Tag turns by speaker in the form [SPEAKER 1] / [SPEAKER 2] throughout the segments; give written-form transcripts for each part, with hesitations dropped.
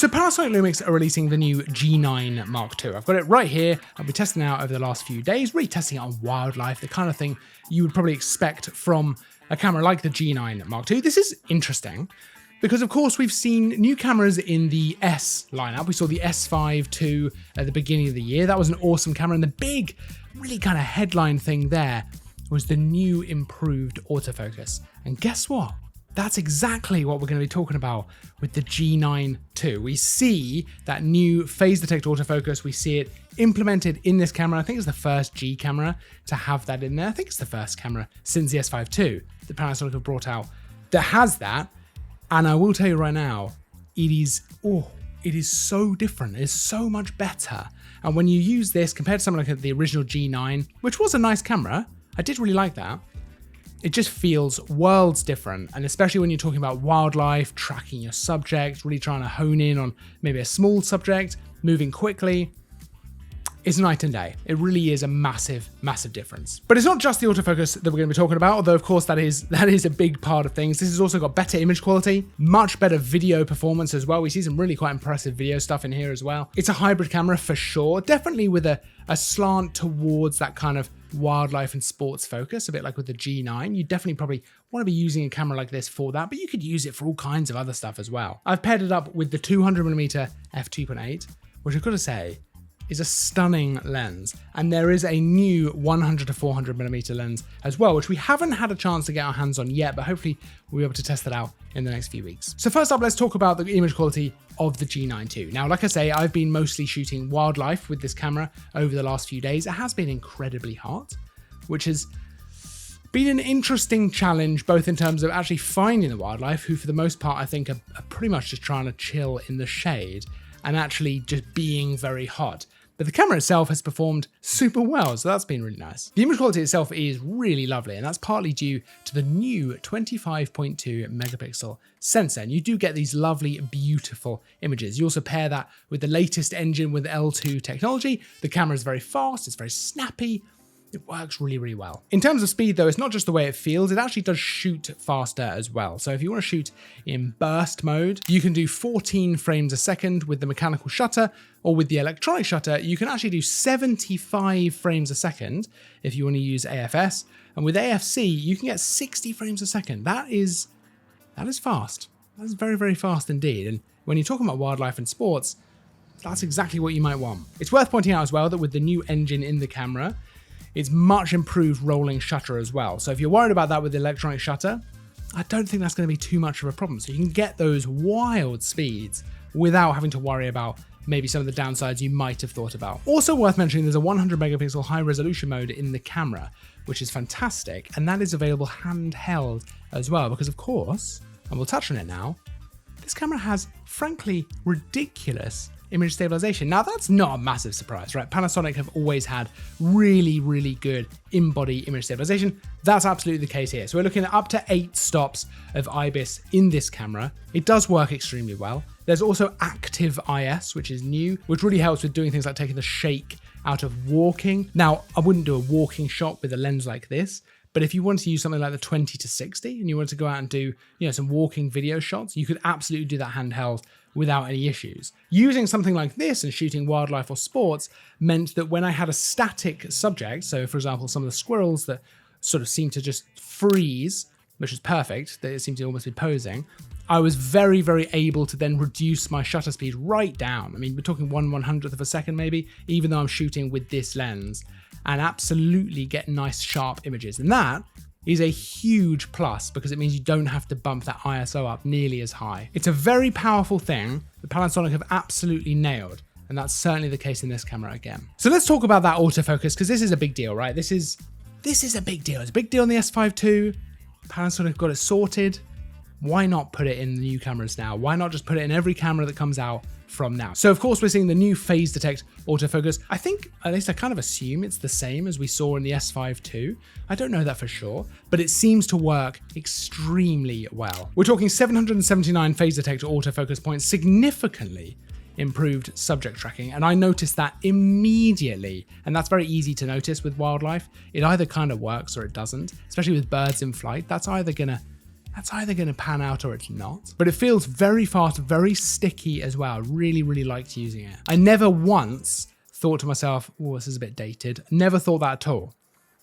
[SPEAKER 1] So Panasonic Lumix are releasing the new G9 Mark II. I've got it right here. I've been testing it out over the last few days, really testing it on wildlife, the kind of thing you would probably expect from a camera like the G9 Mark II. This is interesting because, of course, we've seen new cameras in the S lineup. We saw the S5 II at the beginning of the year. That was an awesome camera, and the big, really kind of headline thing there was the new improved autofocus. And guess what? That's exactly what we're going to be talking about with the G9 II. We see that new Phase Detect Autofocus. We see it implemented in this camera. I think it's the first G camera to have that in there. I think it's the first camera since the S5 II that Panasonic have brought out that has that. And I will tell you right now, it is so different. It's so much better. And when you use this compared to something like the original G9, which was a nice camera, I did really like that. It just feels worlds different, and especially when you're talking about wildlife, tracking your subject, really trying to hone in on maybe a small subject, moving quickly, it's night and day. It really is a massive, massive difference. But it's not just the autofocus that we're going to be talking about, although of course that is a big part of things. This has also got better image quality, much better video performance as well. We see some really quite impressive video stuff in here as well. It's a hybrid camera for sure, definitely with a slant towards that kind of wildlife and sports focus, a bit like with the G9. You definitely probably want to be using a camera like this for that, but you could use it for all kinds of other stuff as well. I've paired it up with the 200mm f2.8, which I've got to say is a stunning lens, and there is a new 100 to 400mm lens as well, which we haven't had a chance to get our hands on yet, but hopefully we'll be able to test that out in the next few weeks. So first up, let's talk about the image quality of the G9 II. Now, like I say, I've been mostly shooting wildlife with this camera over the last few days. It has been incredibly hot, which has been an interesting challenge, both in terms of actually finding the wildlife, who for the most part I think are pretty much just trying to chill in the shade, and actually just being very hot. But the camera itself has performed super well, so that's been really nice. The image quality itself is really lovely, and that's partly due to the new 25.2 megapixel sensor, and you do get these lovely, beautiful images. You also pair that with the latest engine with L2 technology. The camera is very fast, it's very snappy. It works really, really well. In terms of speed though, it's not just the way it feels, it actually does shoot faster as well. So if you want to shoot in burst mode, you can do 14 frames a second with the mechanical shutter, or with the electronic shutter, you can actually do 75 frames a second if you want to use AFS. And with AFC, you can get 60 frames a second. That is fast. That's very, very fast indeed. And when you're talking about wildlife and sports, that's exactly what you might want. It's worth pointing out as well that with the new engine in the camera, it's much improved rolling shutter as well. So if you're worried about that with the electronic shutter, I don't think that's going to be too much of a problem. So you can get those wild speeds without having to worry about maybe some of the downsides you might have thought about. Also worth mentioning, there's a 100 megapixel high resolution mode in the camera, which is fantastic. And that is available handheld as well, because of course, and we'll touch on it now, this camera has frankly ridiculous image stabilization. Now that's not a massive surprise, right? Panasonic have always had really, really good in-body image stabilization. That's absolutely the case here. So we're looking at up to 8 stops of IBIS in this camera. It does work extremely well. There's also active IS, which is new, which really helps with doing things like taking the shake out of walking. Now, I wouldn't do a walking shot with a lens like this, but if you want to use something like the 20 to 60 and you want to go out and do, some walking video shots, you could absolutely do that handheld without any issues. Using something like this and shooting wildlife or sports meant that when I had a static subject, so for example, some of the squirrels that sort of seem to just freeze, which is perfect, they seem to almost be posing, I was very, very able to then reduce my shutter speed right down. I mean, we're talking 1/100th of a second maybe, even though I'm shooting with this lens, and absolutely get nice sharp images. And that is a huge plus because it means you don't have to bump that ISO up nearly as high. It's a very powerful thing that Panasonic have absolutely nailed, and that's certainly the case in this camera again. So let's talk about that autofocus, because this is a big deal, right? This is a big deal. It's a big deal in the S5 II. Panasonic got it sorted. Why not put it in the new cameras now? Why not just put it in every camera that comes out from now? So of course we're seeing the new Phase Detect Autofocus. I think, at least I kind of assume it's the same as we saw in the S5 II. I don't know that for sure, but it seems to work extremely well. We're talking 779 Phase Detect Autofocus points, significantly improved subject tracking, and I noticed that immediately, and that's very easy to notice with wildlife. It either kind of works or it doesn't, especially with birds in flight. That's either gonna that's either going to pan out or it's not. But it feels very fast, very sticky as well. I really, really liked using it. I never once thought to myself, oh, this is a bit dated. Never thought that at all,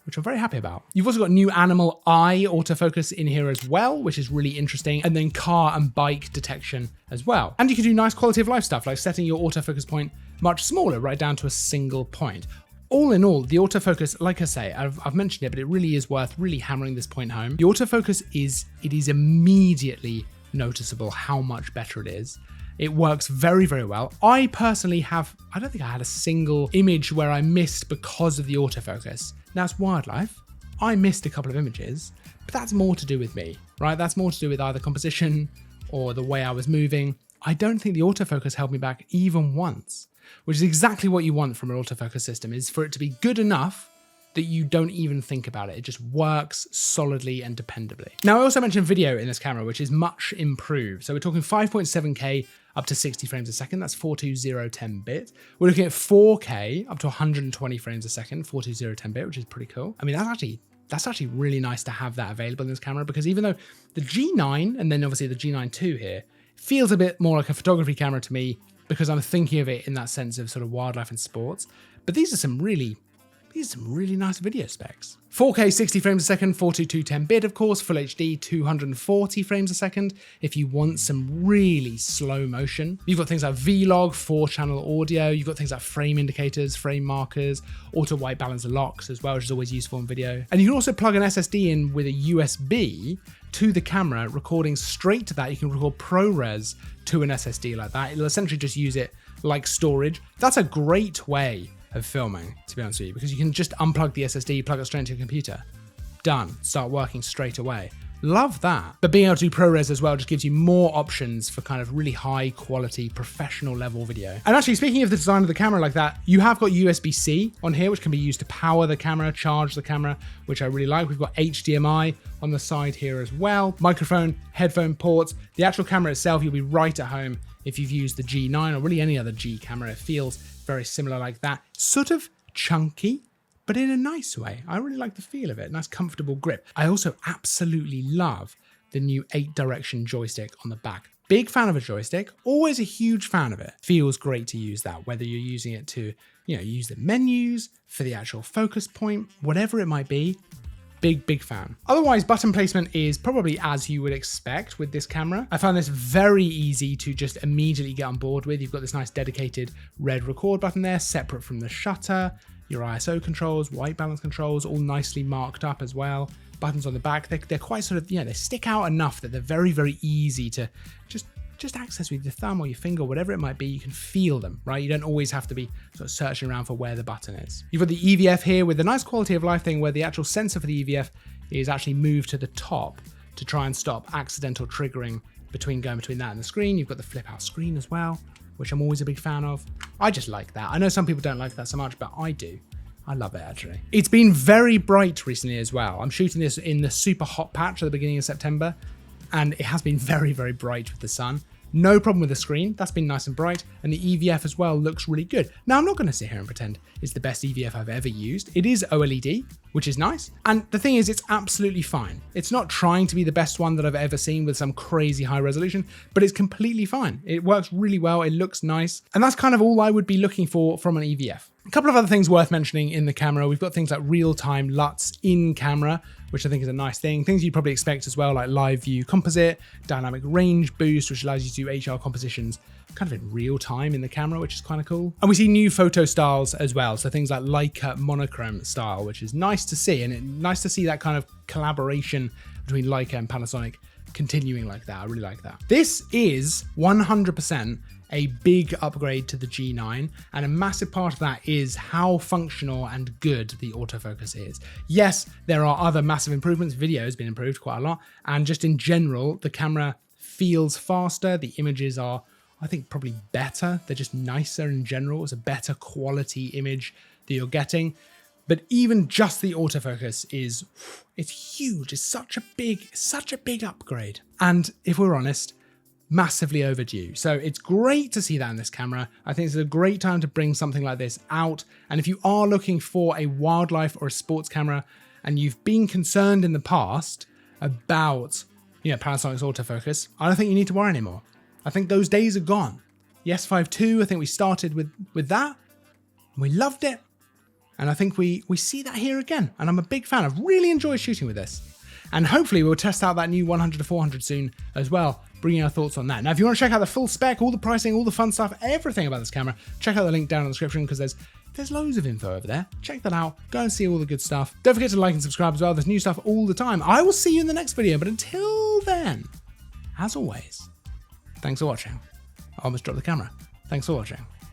[SPEAKER 1] which I'm very happy about. You've also got new animal eye autofocus in here as well, which is really interesting. And then car and bike detection as well. And you can do nice quality of life stuff like setting your autofocus point much smaller, right down to a single point. All in all, the autofocus, like I say, I've mentioned it, but it really is worth really hammering this point home. The autofocus is immediately noticeable how much better it is. It works very, very well. I personally I don't think I had a single image where I missed because of the autofocus. Now it's wildlife. I missed a couple of images, but that's more to do with me, right? That's more to do with either composition or the way I was moving. I don't think the autofocus held me back even once, which is exactly what you want from an autofocus system, is for it to be good enough that you don't even think about it. It just works solidly and dependably. Now, I also mentioned video in this camera, which is much improved. So we're talking 5.7K up to 60 frames a second. That's 42010-bit. We're looking at 4K up to 120 frames a second, 42010-bit, which is pretty cool. I mean, that's actually really nice to have that available in this camera, because even though the G9 and then obviously the G9 II here feels a bit more like a photography camera to me, because I'm thinking of it in that sense of sort of wildlife and sports. But these are some really nice video specs. 4K 60 frames a second, 42210-bit, of course, Full HD 240 frames a second if you want some really slow motion. You've got things like Vlog, 4-channel audio, you've got things like frame indicators, frame markers, auto white balance locks as well, which is always useful in video. And you can also plug an SSD in with a USB to the camera, recording straight to that. You can record ProRes to an SSD like that. It'll essentially just use it like storage. That's a great way of filming, to be honest with you, because you can just unplug the SSD, plug it straight into your computer. Done. Start working straight away. Love that. But being able to do ProRes as well just gives you more options for kind of really high quality, professional level video. And actually, speaking of the design of the camera like that, you have got USB-C on here, which can be used to power the camera, charge the camera, which I really like. We've got HDMI on the side here as well. Microphone, headphone ports. The actual camera itself, you'll be right at home if you've used the G9 or really any other G camera. It feels very similar like that. Sort of chunky, but in a nice way. I really like the feel of it. Nice, comfortable grip. I also absolutely love the new 8-direction joystick on the back. Big fan of a joystick, always a huge fan of it. Feels great to use that, whether you're using it to, use the menus, for the actual focus point, whatever it might be. Big fan. Otherwise, button placement is probably as you would expect with this camera. I found this very easy to just immediately get on board with. You've got this nice dedicated red record button there, separate from the shutter, your ISO controls, white balance controls, all nicely marked up as well. Buttons on the back, they're quite sort of, they stick out enough that they're very, very easy to just access with your thumb or your finger, whatever it might be. You can feel them, right? You don't always have to be sort of searching around for where the button is. You've got the EVF here with the nice quality of life thing where the actual sensor for the EVF is actually moved to the top to try and stop accidental triggering between that and the screen. You've got the flip out screen as well, which I'm always a big fan of. I just like that. I know some people don't like that so much, but I do. I love it, actually. It's been very bright recently as well. I'm shooting this in the super hot patch at the beginning of September, and it has been very, very bright with the sun. No problem with the screen, that's been nice and bright, and the EVF as well looks really good. Now, I'm not going to sit here and pretend it's the best EVF I've ever used. It is OLED, which is nice, and the thing is, it's absolutely fine. It's not trying to be the best one that I've ever seen with some crazy high resolution, but it's completely fine. It works really well, it looks nice, and that's kind of all I would be looking for from an EVF. A couple of other things worth mentioning in the camera. We've got things like real-time LUTs in camera, which I think is a nice thing. Things you'd probably expect as well, like live view composite, dynamic range boost, which allows you to do HR compositions kind of in real time in the camera, which is kind of cool. And we see new photo styles as well. So things like Leica monochrome style, which is nice to see. And it's nice to see that kind of collaboration between Leica and Panasonic continuing like that. I really like that. This is 100% a big upgrade to the G9, and a massive part of that is how functional and good the autofocus is. Yes, there are other massive improvements. Video has been improved quite a lot, and just in general, the camera feels faster. The images are, I think, probably better. They're just nicer in general. It's a better quality image that you're getting. But even just the autofocus it's huge. It's such a big upgrade. And if we're honest, massively overdue. So it's great to see that in this camera. I think it's a great time to bring something like this out. And if you are looking for a wildlife or a sports camera, and you've been concerned in the past about Panasonic's autofocus, I don't think you need to worry anymore. I think those days are gone. The S5 II, I think we started with that. We loved it. And I think we see that here again. And I'm a big fan. I've really enjoyed shooting with this. And hopefully we'll test out that new 100-400 soon as well, bringing our thoughts on that. Now, if you want to check out the full spec, all the pricing, all the fun stuff, everything about this camera, check out the link down in the description because there's loads of info over there. Check that out. Go and see all the good stuff. Don't forget to like and subscribe as well. There's new stuff all the time. I will see you in the next video. But until then, as always, thanks for watching. I almost dropped the camera. Thanks for watching.